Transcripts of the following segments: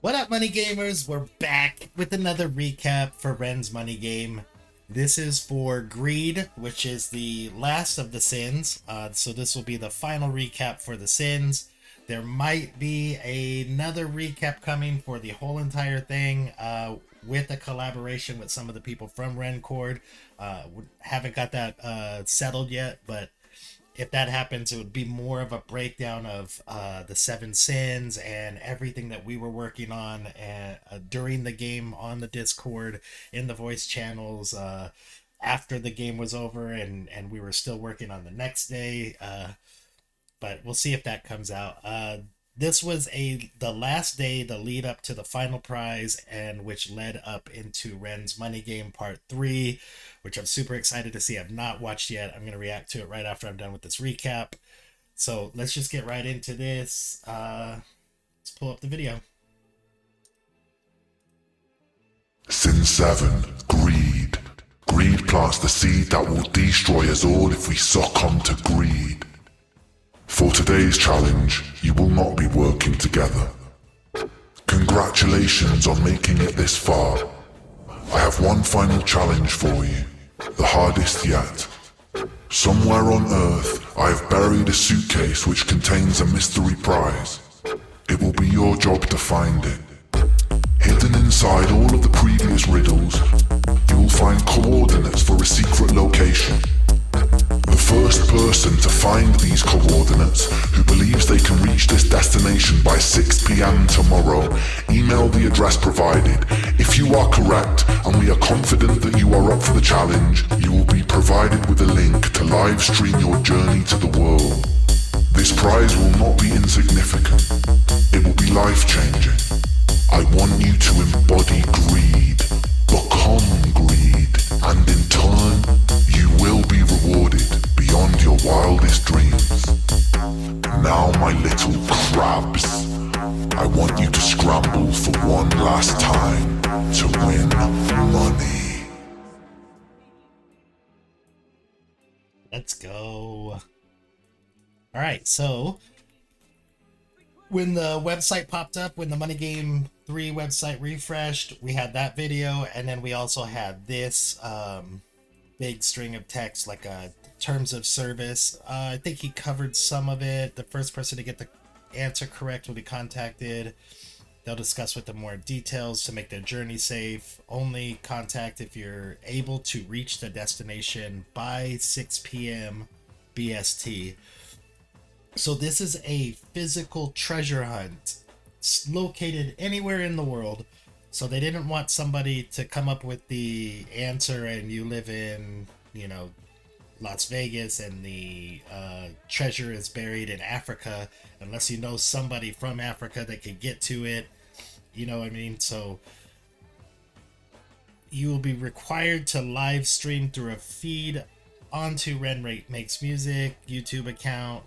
What up, Money Gamers? We're back with another recap for Ren's Money Game. This is for Greed, which is the last of the sins. So this will be the final recap for the sins. There might be another recap coming for the whole entire thing with a collaboration with some of the people from Rencord. Haven't got that settled yet, but if that happens, it would be more of a breakdown of the seven sins and everything that we were working on and during the game on the Discord, in the voice channels, after the game was over, and we were still working on the next day. But we'll see if that comes out. This was the last day, the lead up to the final prize, and which led up into Ren's Money Game Part 3, which I'm super excited to see. I've not watched yet. I'm going to react to it right after I'm done with this recap. So let's just get right into this. Let's pull up the video. Sin 7. Greed. Greed plants the seed that will destroy us all if we succumb to greed. For today's challenge, you will not be working together. Congratulations on making it this far. I have one final challenge for you, the hardest yet. Somewhere on Earth, I have buried a suitcase which contains a mystery prize. It will be your job to find it. Hidden inside all of the previous riddles, you will find coordinates for a secret location. The first person to find these coordinates, who believes they can reach this destination by 6 p.m. tomorrow, email the address provided. If you are correct, and we are confident that you are up for the challenge, you will be provided with a link to live stream your journey to the world. This prize will not be insignificant. It will be life-changing. I want you to embody greed, become greed, and in turn, you will be rewarded beyond your wildest dreams. Now, my little crabs, I want you to scramble for one last time to win money. Let's go. All right, so when the website popped up, when the Money Game 3 website refreshed, we had that video, and then we also had this big string of text, like terms of service. I think he covered some of it. The first person to get the answer correct will be contacted. They'll discuss with them more details to make their journey safe. Only contact if you're able to reach the destination by 6 p.m. BST. So this is a physical treasure hunt. It's located anywhere in the world. So they didn't want somebody to come up with the answer and you live in, Las Vegas and the treasure is buried in Africa, unless you know somebody from Africa that could get to it. You know what I mean? So you will be required to live stream through a feed onto Ren Makes Music YouTube account.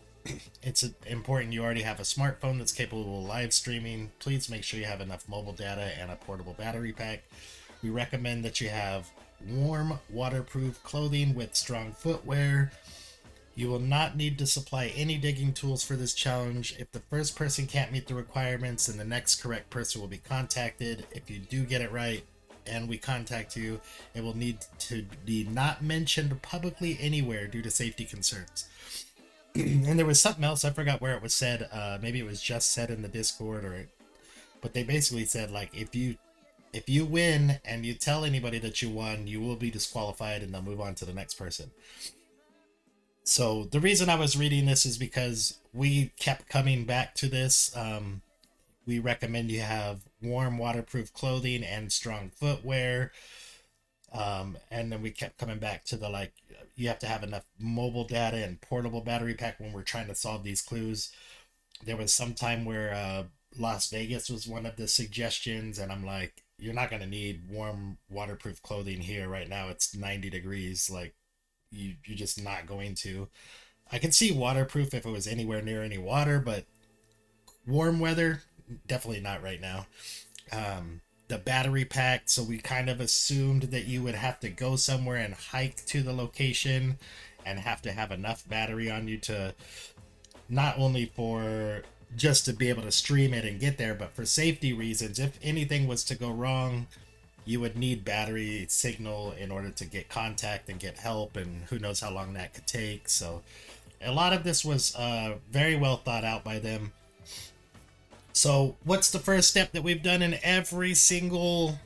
It's important you already have a smartphone that's capable of live streaming. Please make sure you have enough mobile data and a portable battery pack. We recommend that you have warm, waterproof clothing with strong footwear. You will not need to supply any digging tools for this challenge. If the first person can't meet the requirements, then the next correct person will be contacted. If you do get it right and we contact you, it will need to be not mentioned publicly anywhere due to safety concerns. And there was something else, I forgot where it was said. Maybe it was just said in the Discord, but they basically said, like, if you win and you tell anybody that you won, you will be disqualified and they'll move on to the next person. So the reason I was reading this is because we kept coming back to this. We recommend you have warm, waterproof clothing and strong footwear. And then we kept coming back to you have to have enough mobile data and portable battery pack when we're trying to solve these clues. There was some time where Las Vegas was one of the suggestions, and I'm like, you're not going to need warm, waterproof clothing here right now. It's 90 degrees. Like, you're just not going to. I can see waterproof if it was anywhere near any water, but warm weather, definitely not right now. The battery pack, so we kind of assumed that you would have to go somewhere and hike to the location and have to have enough battery on you to not only for just to be able to stream it and get there. But for safety reasons, if anything was to go wrong, you would need battery signal in order to get contact and get help, and who knows how long that could take. So a lot of this was very well thought out by them. So what's the first step that we've done in every single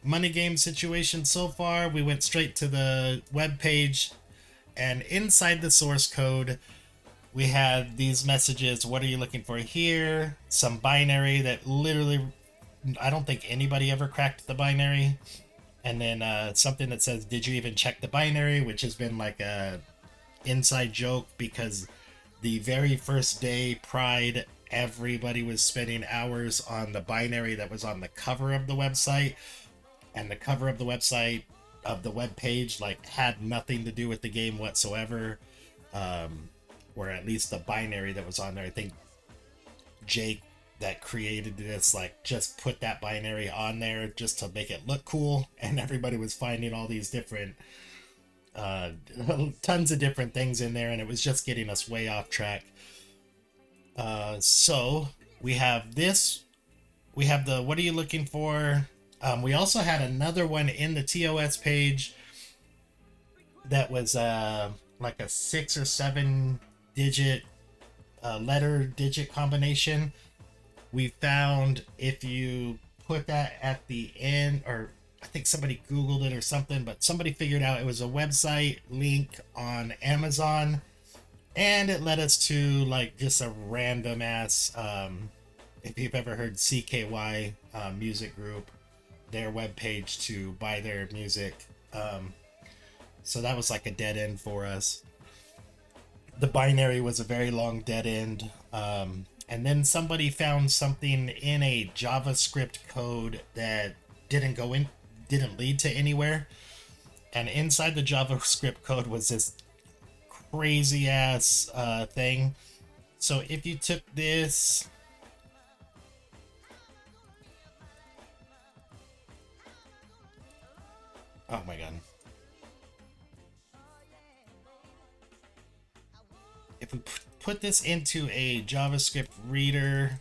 money game situation so far? We went straight to the web page, and inside the source code we had these messages. What are you looking for here? Some binary that literally, I don't think anybody ever cracked the binary. And then something that says, did you even check the binary? Which has been like a inside joke, because the very first day Pride, everybody was spending hours on the binary that was on the cover of the website. And the cover of the website, of the web page, like had nothing to do with the game whatsoever. Or at least the binary that was on there. I think Jake that created this like just put that binary on there just to make it look cool, and everybody was finding all these different tons of different things in there, and it was just getting us way off track. So we have this, we have the what are you looking for. We also had another one in the TOS page that was like a 6 or 7 digit letter digit combination. We found if you put that at the end, or I think somebody Googled it or something, but somebody figured out it was a website link on Amazon, and it led us to like just a random ass, if you've ever heard CKY music group, their webpage to buy their music. So that was like a dead end for us. The binary was a very long dead end. And then somebody found something in a JavaScript code that didn't lead to anywhere. And inside the JavaScript code was this crazy ass thing. So if you took this, oh my god. If we put this into a JavaScript reader,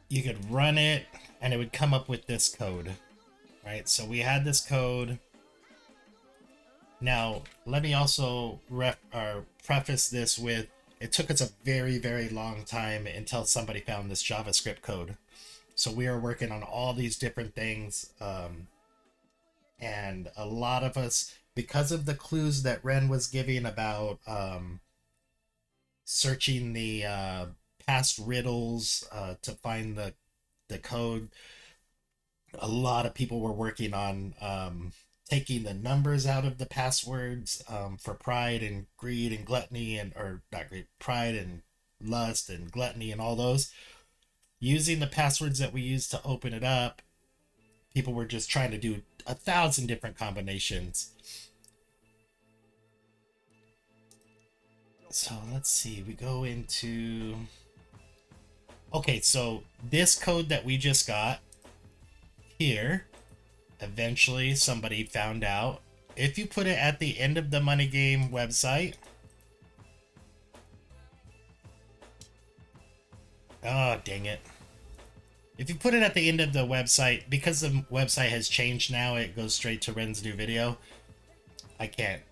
you could run it and it would come up with this code, right? So we had this code. Now, let me also preface this with, it took us a very, very long time until somebody found this JavaScript code. So we are working on all these different things. And a lot of us, because of the clues that Ren was giving about searching the past riddles to find the code, a lot of people were working on taking the numbers out of the passwords for pride and greed and gluttony, and or not greed, pride and lust and gluttony and all those. Using the passwords that we used to open it up, people were just trying to do 1,000 different combinations. So let's see, we go into, okay, so this code that we just got here, eventually somebody found out if you put it at the end of the MoneyGame website, oh dang it, if you put it at the end of the website, because the website has changed now, it goes straight to Ren's new video. I can't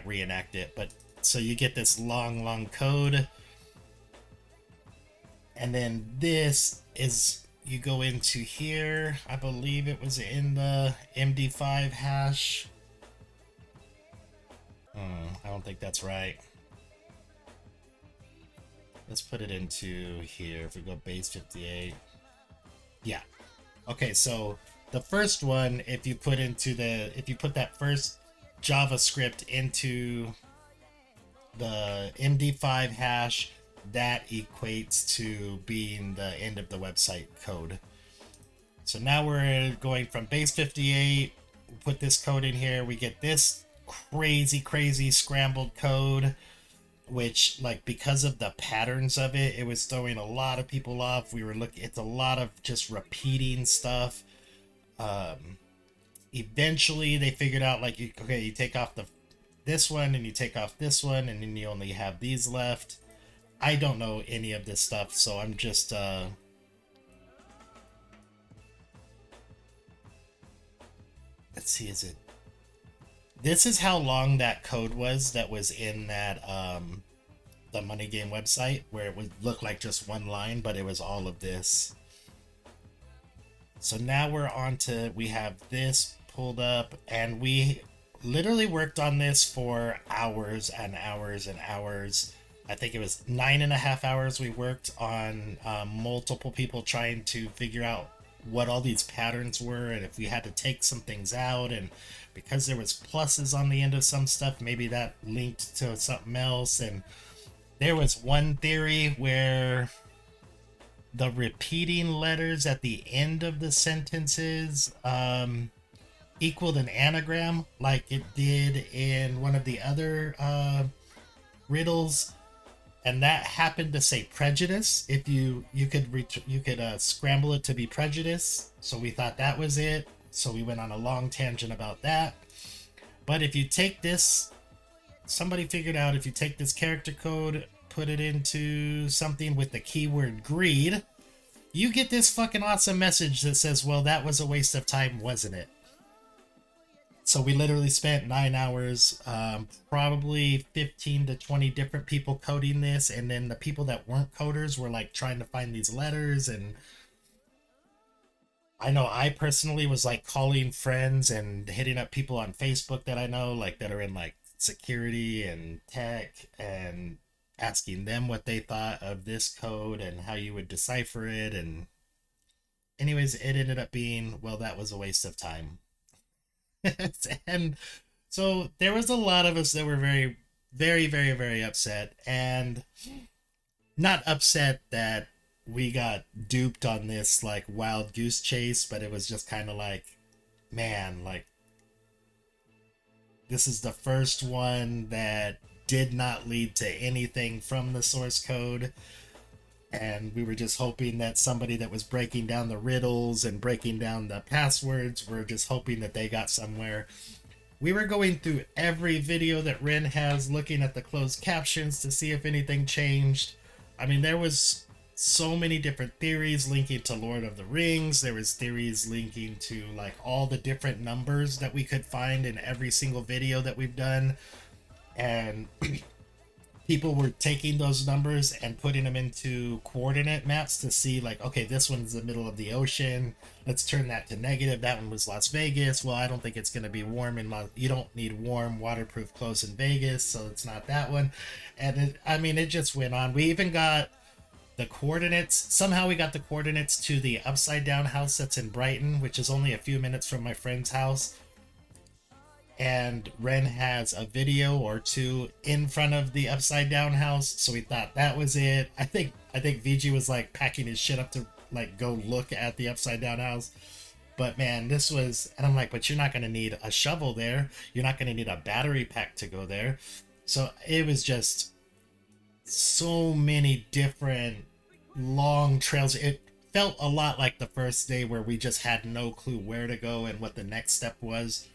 reenact it, but so you get this long code, and then this is, you go into here, I believe it was in the MD5 hash. I don't think that's right. Let's put it into here. If we go base 58. Yeah. Okay, so the first one, if you put that first JavaScript into the MD5 hash, that equates to being the end of the website code. So now we're going from base 58, put this code in here, we get this crazy scrambled code, which, like, because of the patterns of it, it was throwing a lot of people off. We were looking, it's a lot of just repeating stuff. eventually they figured out like, okay, you take off this one and you take off this one and then you only have these left. I don't know any of this stuff, so I'm just let's see, is it, this is how long that code was that was in that the MoneyGame website, where it would look like just one line, but it was all of this. So now we're on to, we have this pulled up, and we literally worked on this for hours and hours and hours. I think it was 9.5 hours we worked on, multiple people trying to figure out what all these patterns were and if we had to take some things out, and because there was pluses on the end of some stuff, maybe that linked to something else. And there was one theory where the repeating letters at the end of the sentences equaled an anagram, like it did in one of the other riddles, and that happened to say prejudice. If you could scramble it to be prejudice, so we thought that was it. So we went on a long tangent about that. But if you take this, somebody figured out, if you take this character code, put it into something with the keyword greed, you get this fucking awesome message that says, well, that was a waste of time, wasn't it? So we literally spent 9 hours, probably 15 to 20 different people coding this, and then the people that weren't coders were like trying to find these letters. And I know I personally was like calling friends and hitting up people on Facebook that I know, like that are in like security and tech, and asking them what they thought of this code and how you would decipher it. And anyways, it ended up being, well, that was a waste of time. And so there was a lot of us that were very, very, very, very upset, and not upset that we got duped on this like wild goose chase, but it was just kind of like, man, like this is the first one that did not lead to anything from the source code. And we were just hoping that somebody that was breaking down the riddles and breaking down the passwords were just hoping that they got somewhere. We were going through every video that Ren has, looking at the closed captions to see if anything changed. I mean, there was so many different theories linking to Lord of the Rings. There was theories linking to like all the different numbers that we could find in every single video that we've done. And people were taking those numbers and putting them into coordinate maps to see like, okay, this one's the middle of the ocean, let's turn that to negative. That one was Las Vegas. Well, I don't think it's going to be warm you don't need warm waterproof clothes in Vegas, so it's not that one. And it just went on. We even got the coordinates. Somehow we got the coordinates to the upside down house that's in Brighton, which is only a few minutes from my friend's house. And Ren has a video or two in front of the upside down house, so we thought that was it. I think VG was like packing his shit up to like go look at the upside down house. But man, this was, and I'm like, but you're not going to need a shovel there, you're not going to need a battery pack to go there. So it was just so many different long trails. It felt a lot like the first day where we just had no clue where to go and what the next step was.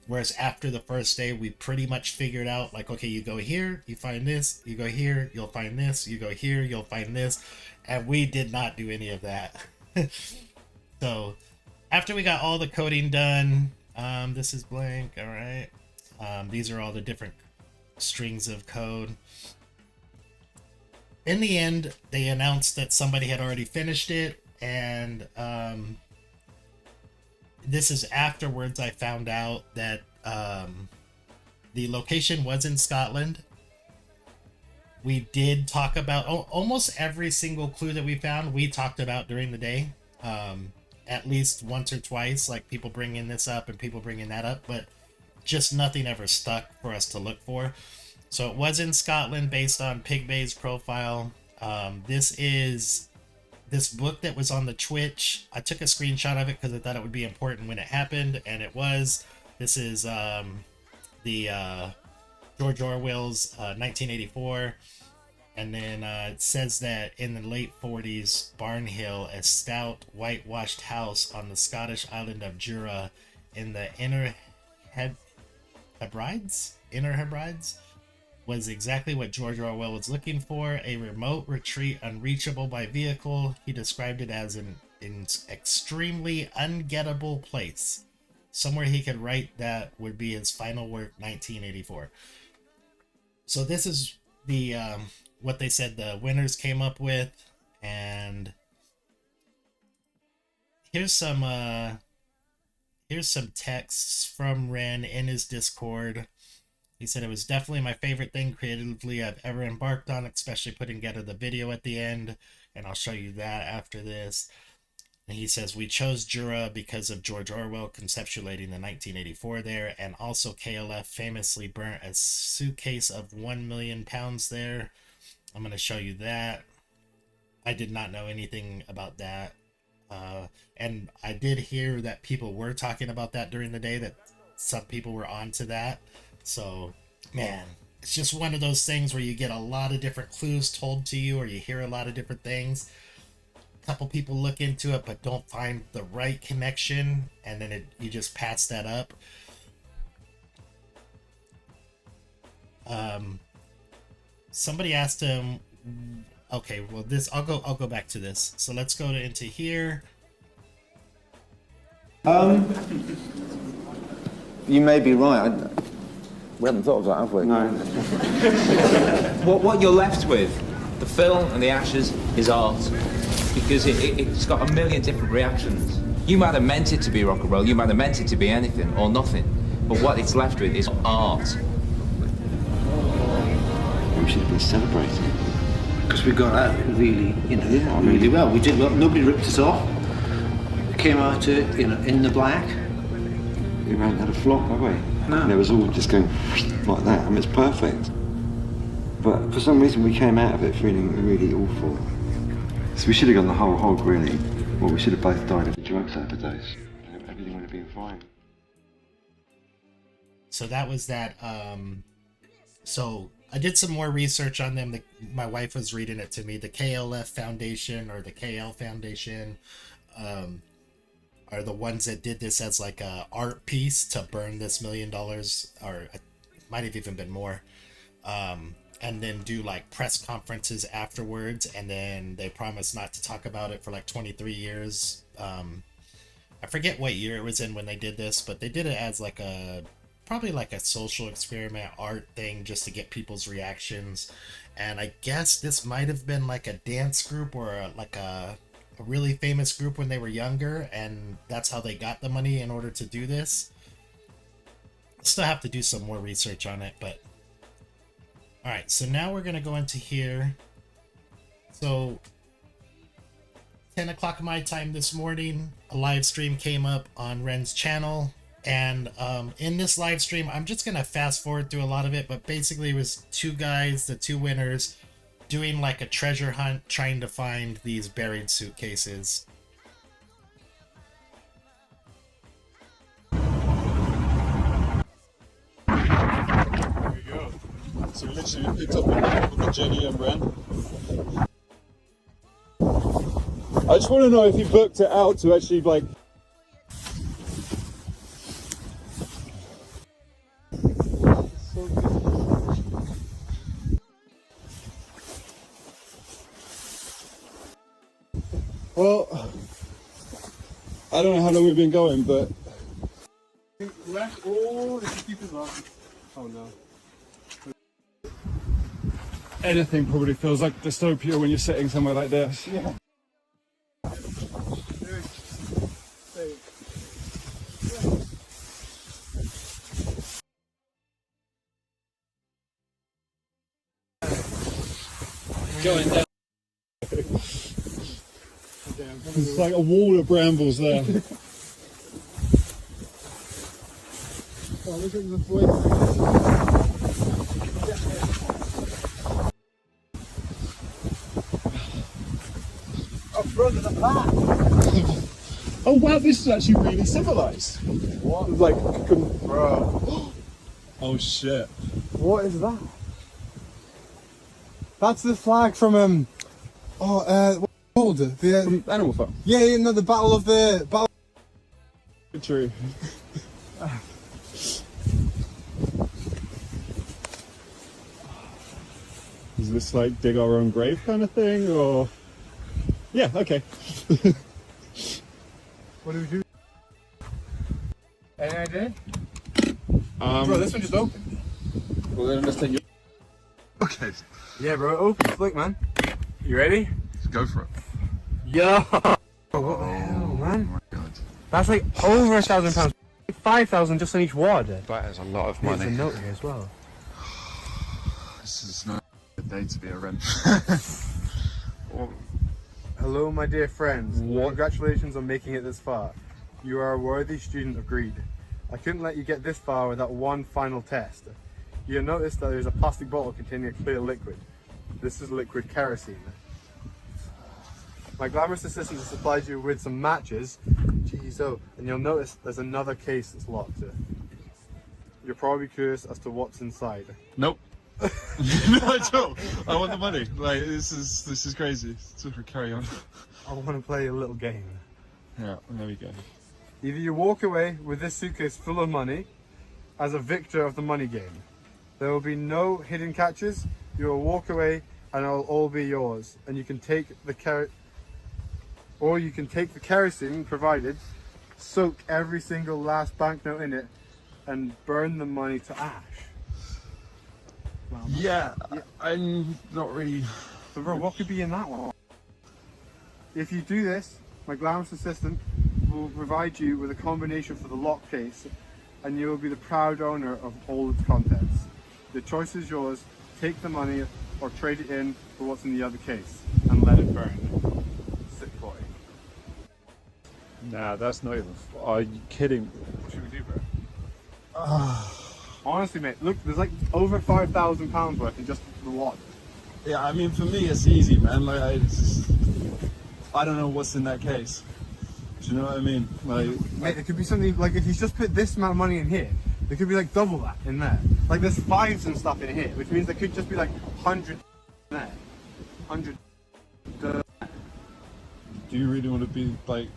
Whereas after the first day, we pretty much figured out, like, okay, you go here, you find this, you go here, you'll find this, you go here, you'll find this. And we did not do any of that. So after we got all the coding done, this is blank, all right. These are all the different strings of code. In the end, they announced that somebody had already finished it, and this is afterwards I found out that the location was in Scotland. We did talk about almost every single clue that we found, we talked about during the day, at least once or twice, like people bringing this up and people bringing that up, but just nothing ever stuck for us to look for. So it was in Scotland based on Pigbay's profile. This book that was on the Twitch, I took a screenshot of it because I thought it would be important when it happened, and it was. This is the George Orwell's 1984, and then it says that in the late 40s, Barnhill, a stout whitewashed house on the Scottish island of Jura, in the Inner Hebrides was exactly what George Orwell was looking for, a remote retreat unreachable by vehicle. He described it as an extremely ungettable place. Somewhere he could write that would be his final work, 1984. So this is the what they said the winners came up with, and here's some texts from Ren in his Discord. He said, it was definitely my favorite thing creatively I've ever embarked on, especially putting together the video at the end, and I'll show you that after this. And he says, we chose Jura because of George Orwell conceptuating the 1984 there, and also KLF famously burnt a suitcase of 1 million pounds there. I'm going to show you that. I did not know anything about that. And I did hear that people were talking about that during the day, that some people were onto that. So, man, it's just one of those things where you get a lot of different clues told to you, or you hear a lot of different things. A couple people look into it but don't find the right connection, and then you just pass that up. Somebody asked him, okay, well, this I'll go back to this. So let's go into here. You may be right. We haven't thought of that, have we? No. What you're left with, the film and the ashes, is art. Because it's got a million different reactions. You might have meant it to be rock and roll, you might have meant it to be anything or nothing. But what it's left with is art. We should have been celebrating. Because we got out really, really well. We did well. Nobody ripped us off. We came out in the black. We haven't had a flop, have we? No. And it was all just going like that. I mean, it's perfect. But for some reason, we came out of it feeling really awful. So we should have gone the whole hog, really. Well, we should have both died of a drugs overdose. Everything would have been fine. So that was that. So I did some more research on them. My wife was reading it to me. The KLF Foundation, or the KL Foundation, are the ones that did this as like a art piece to burn this $1 million, or it might have even been more, and then do like press conferences afterwards, and then they promised not to talk about it for like 23 years. I forget what year it was in when they did this, but they did it as like probably like a social experiment art thing, just to get people's reactions. And I guess this might have been like a dance group, or like a really famous group when they were younger, and that's how they got the money in order to do this. Still have to do some more research on it, but all right, so now we're gonna go into here. So 10 o'clock my time this morning, a live stream came up on Ren's channel, and in this live stream, I'm just gonna fast forward through a lot of it, but basically it was two guys, the two winners, doing like a treasure hunt, trying to find these buried suitcases. There we go. So we literally picked up with Jenny and Ren. I just want to know if you booked it out to actually like. Well, I don't know how long we've been going, but oh no. Anything probably feels like dystopia when you're sitting somewhere like this. Yeah. Going down. It's like a wall of brambles there. Oh, look at the voice. I've broken the path. Oh wow, this is actually really civilized. What? Like, bro. Oh shit. What is that? That's the flag from what's it called? From Animal Farm. Yeah, no, the battle of the True. Is this like dig our own grave kind of thing, or? Yeah, okay. What do we do? Any idea? Bro, this one just opened. Well, then let's take your... Okay, Yeah, bro, it opens. Look, man. You ready? let's go for it. Yo! What the hell, man? Oh my god. That's like over £1,000. 5,000 just on each ward. That is a lot of There's a money. note here as well. This is not a day to be a rent. Hello, my dear friends. What? Congratulations on making it this far. You are a worthy student of greed. I couldn't let you get this far without one final test. You'll notice that there's a plastic bottle containing a clear liquid. This is liquid kerosene. My glamorous assistant has supplied you with some matches. Jeez, oh, and you'll notice there's another case that's locked. You're probably curious as to what's inside. Nope. Not at all. I want the money. Like this is crazy. So carry on. I want to play a little game. Yeah, there we go. Either you walk away with this suitcase full of money as a victor of the money game. There will be no hidden catches. You will walk away and it will all be yours. And you can take the kerosene provided, soak every single last banknote in it, and burn the money to ash. Yeah, I'm not really. So bro, what could be in that one? If you do this, my glamorous assistant will provide you with a combination for the lock case, and you will be the proud owner of all its contents. The choice is yours. Take the money or trade it in for what's in the other case and let it burn. Sick boy. Nah, that's not even. Are you kidding? What should we do, bro? Honestly, mate, look, there's like over £5,000 worth in just the lot. Yeah, I mean, for me, it's easy, man. Like, I don't know what's in that case. Do you know what I mean? Like, Mate, it could be something like if you just put this amount of money in here, there could be like double that in there. Like there's fives and stuff in here, which means there could just be like 100 in there. 100. do you really want to be like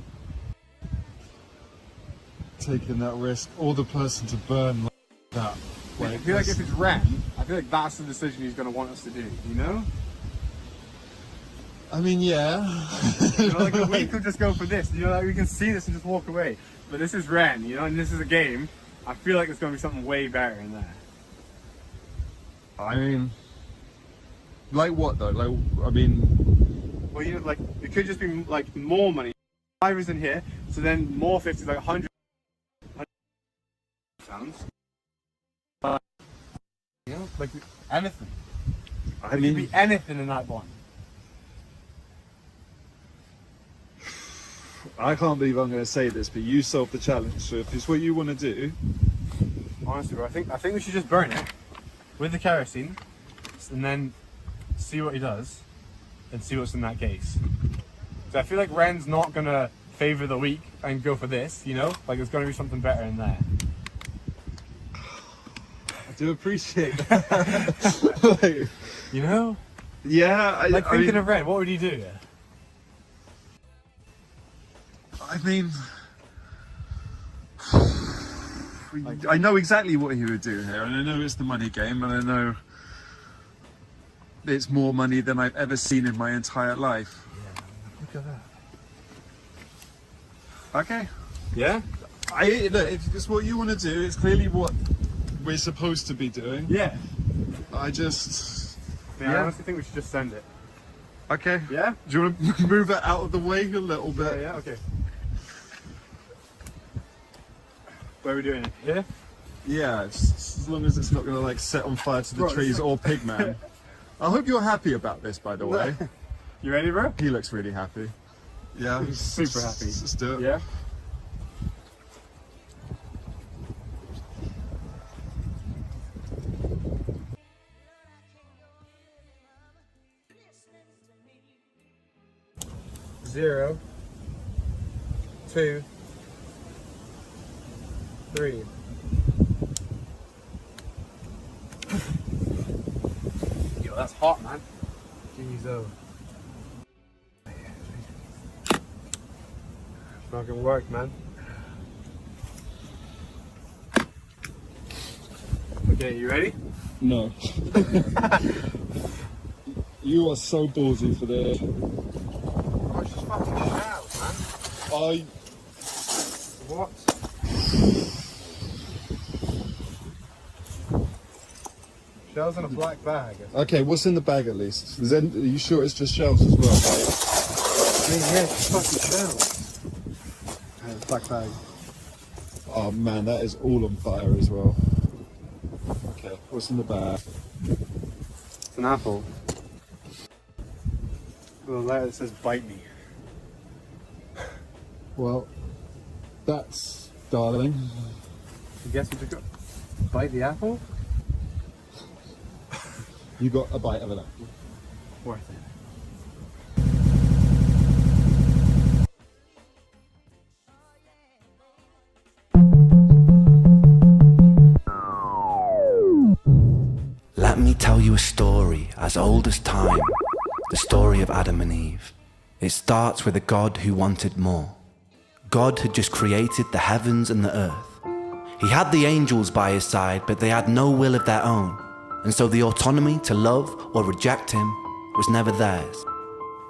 taking that risk, or the person to burn like that? I feel like if it's Ren, I feel like that's the decision he's going to want us to do, you know? I mean, yeah. You know, like we could just go for this, you know, like we can see this and just walk away. But this is Ren, you know, and this is a game. I feel like there's going to be something way better in there. I mean, like what though? Like, I mean, Well, you know, like it could just be like more money. 5 is in here, so then more 50s, like 100 pounds. You know, like anything. I It could mean, be anything in that one. I can't believe I'm going to say this, but you solved the challenge. So if it's what you want to do, Honestly, bro, I think we should just burn it with the kerosene, and then see what he does, and see what's in that case. So I feel like Ren's not gonna favor the weak and go for this, you know? Like there's gonna be something better in there. I do appreciate that. Like, You know? yeah, Like thinking of Ren, what would he do? I mean, I know exactly what he would do here, and I know it's the money game, and I know it's more money than I've ever seen in my entire life. Yeah, look at that. Okay. Yeah? Look, if it's what you want to do, it's clearly what we're supposed to be doing. Yeah. I just... Yeah, I honestly think we should just send it. Okay. Yeah? Do you want to move it out of the way a little bit? Yeah, okay. Where are we doing it? Yeah? Yeah, as long as it's not going to like set on fire to the Bro, trees or Pigman. I hope you're happy about this, by the way. You ready, bro? He looks really happy. Yeah. He's super happy. Let's do it. Yeah? Zero, 2, 3. Yo, that's hot, man. Jeez, oh. It's not gonna work, man. Okay, you ready? No. You are so ballsy for this. Oh, it's just fucking shells, man. What? Shells in a black bag. Okay, what's in the bag at least? Are you sure it's just shells as well? I mean, yeah, it's fucking shells. Okay, black bag. Oh man, that is all on fire as well. Okay, what's in the bag? It's an apple. With a letter that says "bite me." Well, that's darling. I guess we just got bite the apple. You got a bite of an apple. Worth it. Let me tell you a story as old as time, the story of Adam and Eve. It starts with a God who wanted more. God had just created the heavens and the earth. He had the angels by his side, but they had no will of their own, and so the autonomy to love or reject him was never theirs.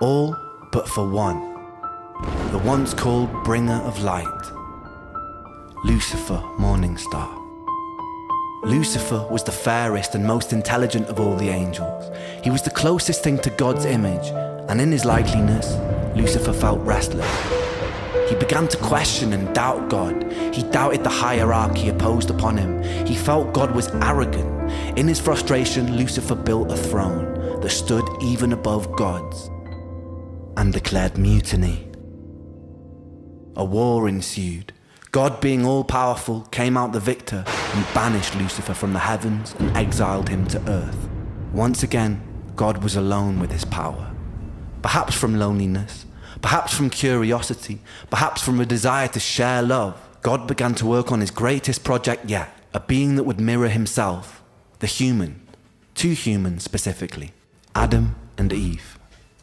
All but for one, the once called bringer of light, Lucifer, morning star. Lucifer was the fairest and most intelligent of all the angels. He was the closest thing to God's image, and in his likeness, Lucifer felt restless. He began to question and doubt God. He doubted the hierarchy opposed upon him. He felt God was arrogant. In his frustration, Lucifer built a throne that stood even above God's and declared mutiny. A war ensued. God, being all-powerful, came out the victor and banished Lucifer from the heavens and exiled him to earth. Once again, God was alone with his power. Perhaps from loneliness, perhaps from curiosity, perhaps from a desire to share love, God began to work on his greatest project yet, a being that would mirror himself, the human, two humans specifically, Adam and Eve.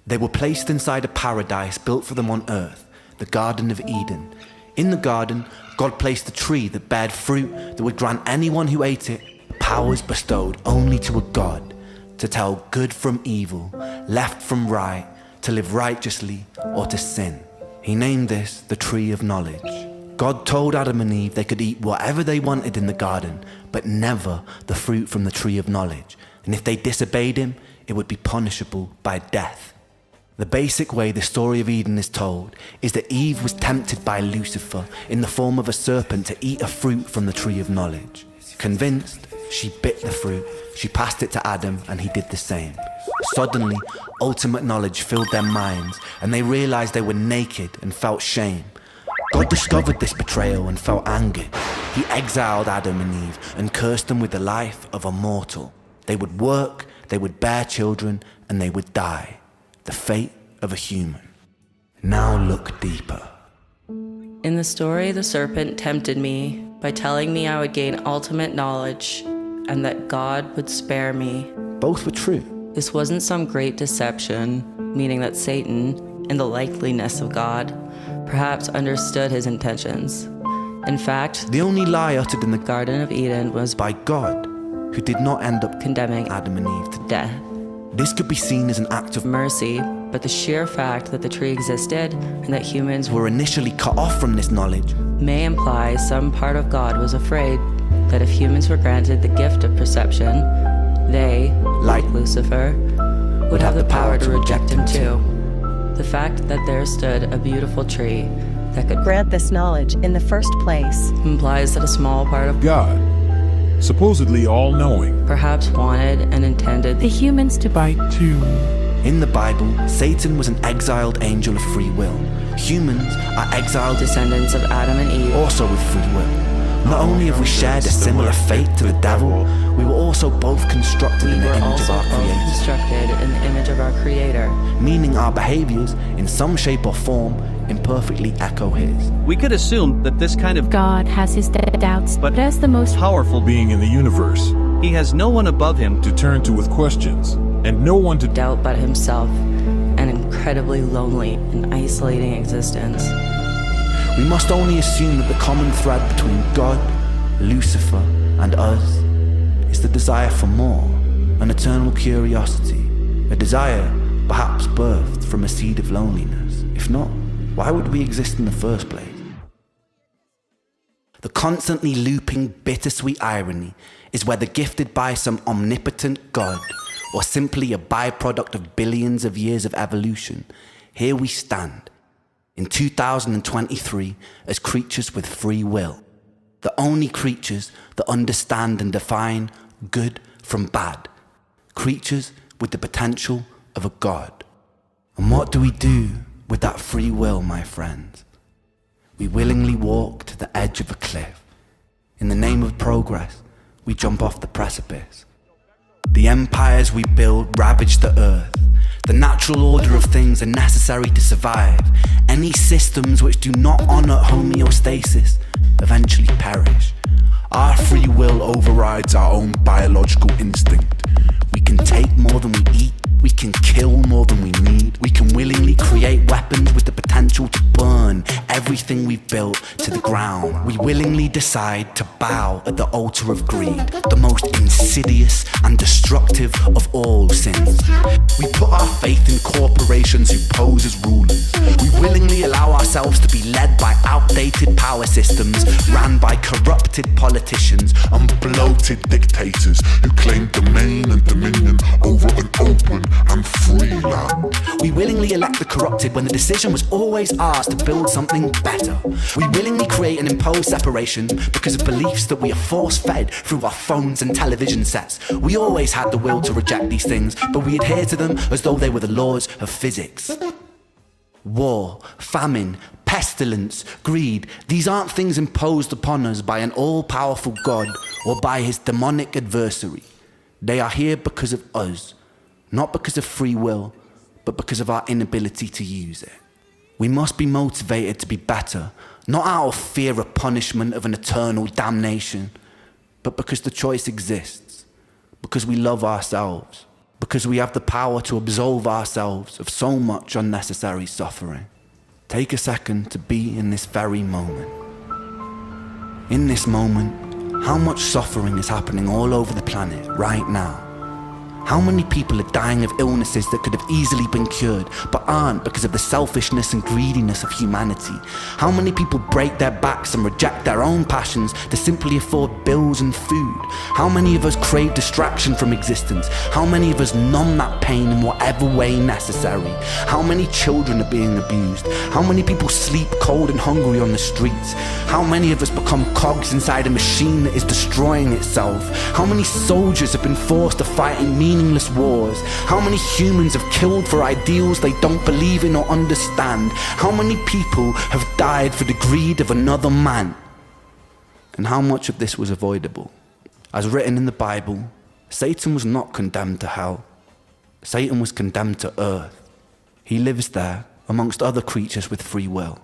They were placed inside a paradise built for them on earth, the Garden of Eden. In the garden, God placed a tree that bared fruit that would grant anyone who ate it powers bestowed only to a God, to tell good from evil, left from right, to live righteously or to sin. He named this the Tree of Knowledge. God told Adam and Eve they could eat whatever they wanted in the garden, but never the fruit from the Tree of Knowledge. And if they disobeyed him, it would be punishable by death. The basic way the story of Eden is told is that Eve was tempted by Lucifer in the form of a serpent to eat a fruit from the Tree of Knowledge. Convinced, she bit the fruit, she passed it to Adam, and he did the same. Suddenly, ultimate knowledge filled their minds, and they realized they were naked and felt shame. God discovered this betrayal and felt angered. He exiled Adam and Eve and cursed them with the life of a mortal. They would work, they would bear children, and they would die. The fate of a human. Now look deeper. In the story, the serpent tempted me by telling me I would gain ultimate knowledge and that God would spare me. Both were true. This wasn't some great deception, meaning that Satan, in the likeliness of God, perhaps understood his intentions. In fact, the only lie uttered in the Garden of Eden was by God, who did not end up condemning Adam and Eve to death. This could be seen as an act of mercy, but the sheer fact that the tree existed and that humans were initially cut off from this knowledge may imply some part of God was afraid that if humans were granted the gift of perception, they, like Lucifer, would have the power to reject him too. The fact that there stood a beautiful tree that could grant this knowledge in the first place implies that a small part of God, supposedly all-knowing, perhaps wanted and intended the humans to bite too. In the Bible, Satan was an exiled angel of free will. Humans are exiled descendants of Adam and Eve, also with free will. Not only have we shared a similar fate to the devil, we were also both constructed in the image of our Creator. Constructed in the image of our Creator. Meaning our behaviors, in some shape or form, imperfectly echo his. We could assume that this kind of God has his doubts, but as the most powerful being in the universe, he has no one above him to turn to with questions, and no one to doubt but himself, an incredibly lonely and isolating existence. We must only assume that the common thread between God, Lucifer, and us is the desire for more, an eternal curiosity, A desire perhaps birthed from a seed of loneliness. If not, why would we exist in the first place? The constantly looping bittersweet irony is whether gifted by some omnipotent God or simply a byproduct of billions of years of evolution, here we stand in 2023 as creatures with free will. The only creatures that understand and define good from bad. Creatures with the potential of a God. And what do we do with that free will, my friends? We willingly walk to the edge of a cliff. In the name of progress, we jump off the precipice. The empires we build ravage the earth. The natural order of things are necessary to survive. Any systems which do not honor homeostasis eventually perish. Our free will overrides our own biological instinct. We can take more than we eat. We can kill more than we need. We can willingly create weapons with the potential to burn everything we've built to the ground. We willingly decide to bow at the altar of greed, the most insidious and destructive of all sins. We put our faith in corporations who pose as rulers. We willingly allow ourselves to be led by outdated power systems ran by corrupted politicians and bloated dictators who claim domain and dominion over an open and free land. We willingly elect the corrupted when the decision was always ours to build something better. We willingly create and impose separation because of beliefs that we are force-fed through our phones and television sets. We always had the will to reject these things, but we adhere to them as though they were the laws of physics. War, famine, pestilence, greed, these aren't things imposed upon us by an all-powerful God or by his demonic adversary. They are here because of us. Not because of free will, but because of our inability to use it. We must be motivated to be better, not out of fear of punishment of an eternal damnation, but because the choice exists, because we love ourselves, because we have the power to absolve ourselves of so much unnecessary suffering. Take a second to be in this very moment. In this moment, how much suffering is happening all over the planet right now? How many people are dying of illnesses that could have easily been cured, but aren't because of the selfishness and greediness of humanity? How many people break their backs and reject their own passions to simply afford bills and food? How many of us crave distraction from existence? How many of us numb that pain in whatever way necessary? How many children are being abused? How many people sleep cold and hungry on the streets? How many of us become cogs inside a machine that is destroying itself? How many soldiers have been forced to fight in meaningless wars? How many humans have killed for ideals they don't believe in or understand? How many people have died for the greed of another man? And how much of this was avoidable? As written in the Bible, Satan was not condemned to hell. Satan was condemned to earth. He lives there amongst other creatures with free will,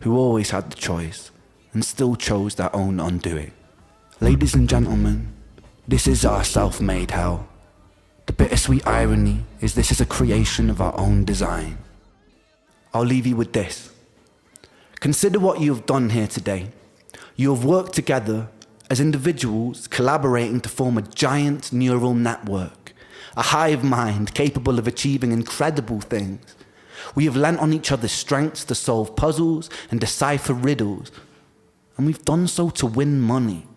who always had the choice and still chose their own undoing. Ladies and gentlemen, this is our self-made hell. The bittersweet irony is this is a creation of our own design. I'll leave you with this. Consider what you have done here today. You have worked together as individuals collaborating to form a giant neural network, a hive mind capable of achieving incredible things. We have lent on each other's strengths to solve puzzles and decipher riddles, and we've done so to win money.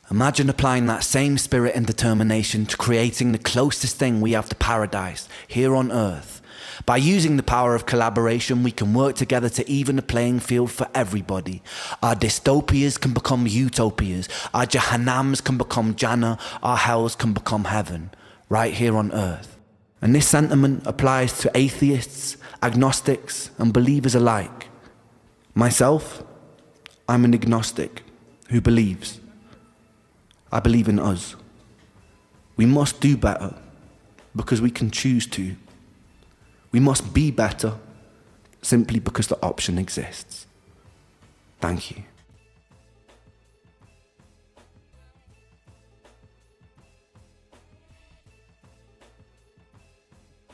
Imagine applying that same spirit and determination to creating the closest thing we have to paradise here on Earth. By using the power of collaboration, we can work together to even the playing field for everybody. Our dystopias can become utopias. Our Jahannams can become Jannah. Our hells can become heaven, right here on Earth. And this sentiment applies to atheists, agnostics, and believers alike. Myself, I'm an agnostic who believes. I believe in us. We must do better because we can choose to. We must be better simply because the option exists. Thank you.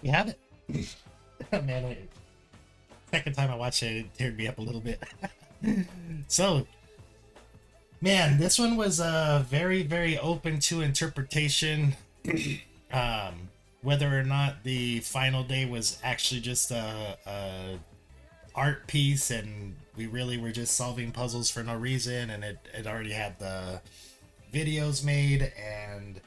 You have it. Man, second time I watched it, it teared me up a little bit. So, man, this one was very, very open to interpretation. whether or not the final day was actually just a art piece and we really were just solving puzzles for no reason, and it already had the videos made, and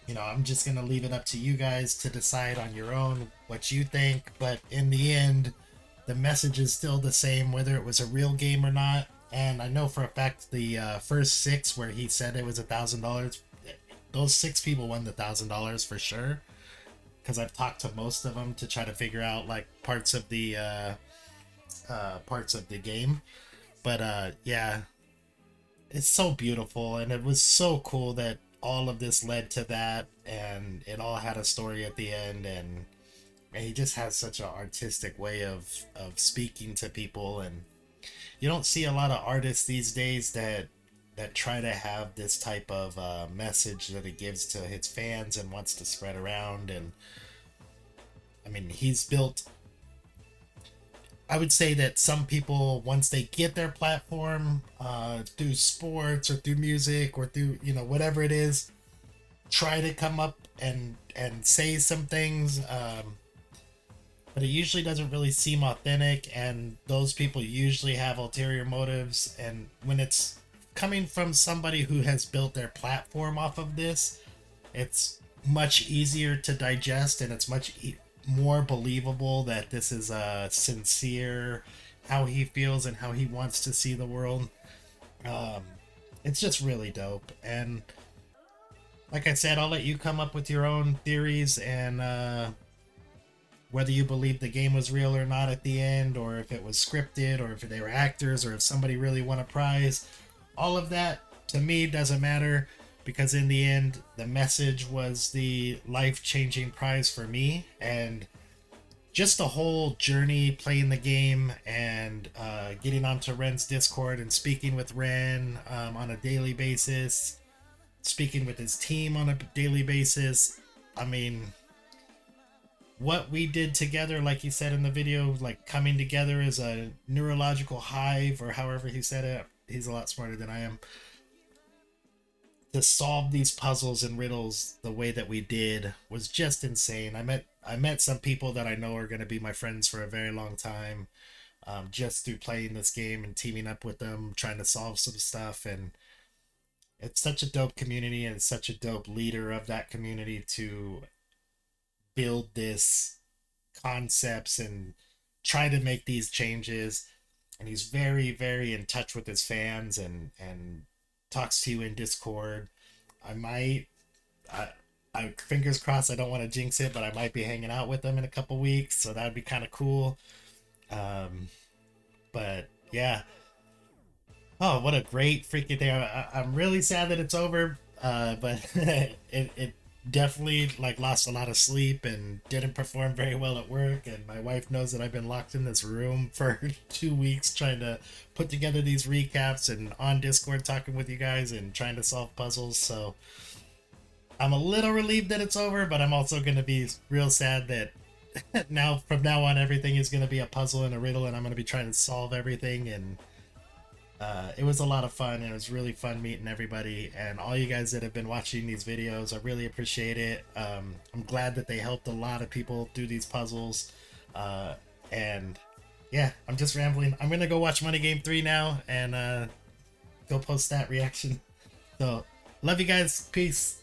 you know, I'm just gonna leave it up to you guys to decide on your own what you think. But in the end, the message is still the same, whether it was a real game or not. And I know for a fact the first 6 where he said it was $1,000, those 6 people won the $1,000 for sure. Because I've talked to most of them to try to figure out like parts of the game. But yeah, it's so beautiful, and it was so cool that all of this led to that, and it all had a story at the end. And he just has such an artistic way of speaking to people, and you don't see a lot of artists these days that try to have this type of message that it gives to his fans and wants to spread around. And I mean, he's built, I would say that some people, once they get their platform through sports or through music or through, you know, whatever it is, try to come up and say some things, but it usually doesn't really seem authentic, and those people usually have ulterior motives. And when it's coming from somebody who has built their platform off of this, it's much easier to digest, and it's much more believable that this is a sincere how he feels and how he wants to see the world. It's just really dope. And like I said, I'll let you come up with your own theories, and whether you believe the game was real or not at the end, or if it was scripted, or if they were actors, or if somebody really won a prize. All of that to me doesn't matter, because in the end the message was the life-changing prize for me. And just the whole journey playing the game, and getting onto Ren's Discord and speaking with Ren on a daily basis, speaking with his team on a daily basis. I mean, what we did together, like he said in the video, like coming together as a neurological hive, or however he said it, he's a lot smarter than I am, to solve these puzzles and riddles the way that we did was just insane. I met some people that I know are going to be my friends for a very long time, just through playing this game and teaming up with them, trying to solve some stuff. And it's such a dope community, and it's such a dope leader of that community to build this concepts and try to make these changes. And he's very, very in touch with his fans, and talks to you in Discord. I fingers crossed, I don't want to jinx it, but I might be hanging out with him in a couple weeks, so that'd be kind of cool. But yeah, oh, what a great freaking day. I'm really sad that it's over, but it definitely like lost a lot of sleep and didn't perform very well at work. And my wife knows that I've been locked in this room for 2 weeks trying to put together these recaps, and on Discord talking with you guys and trying to solve puzzles. So I'm a little relieved that it's over, but I'm also going to be real sad that now, from now on, everything is going to be a puzzle and a riddle, and I'm going to be trying to solve everything. And it was a lot of fun, and it was really fun meeting everybody and all you guys that have been watching these videos. I really appreciate it. I'm glad that they helped a lot of people do these puzzles. And yeah, I'm just rambling. I'm gonna go watch MoneyGame 3 now and go post that reaction. So love you guys. Peace.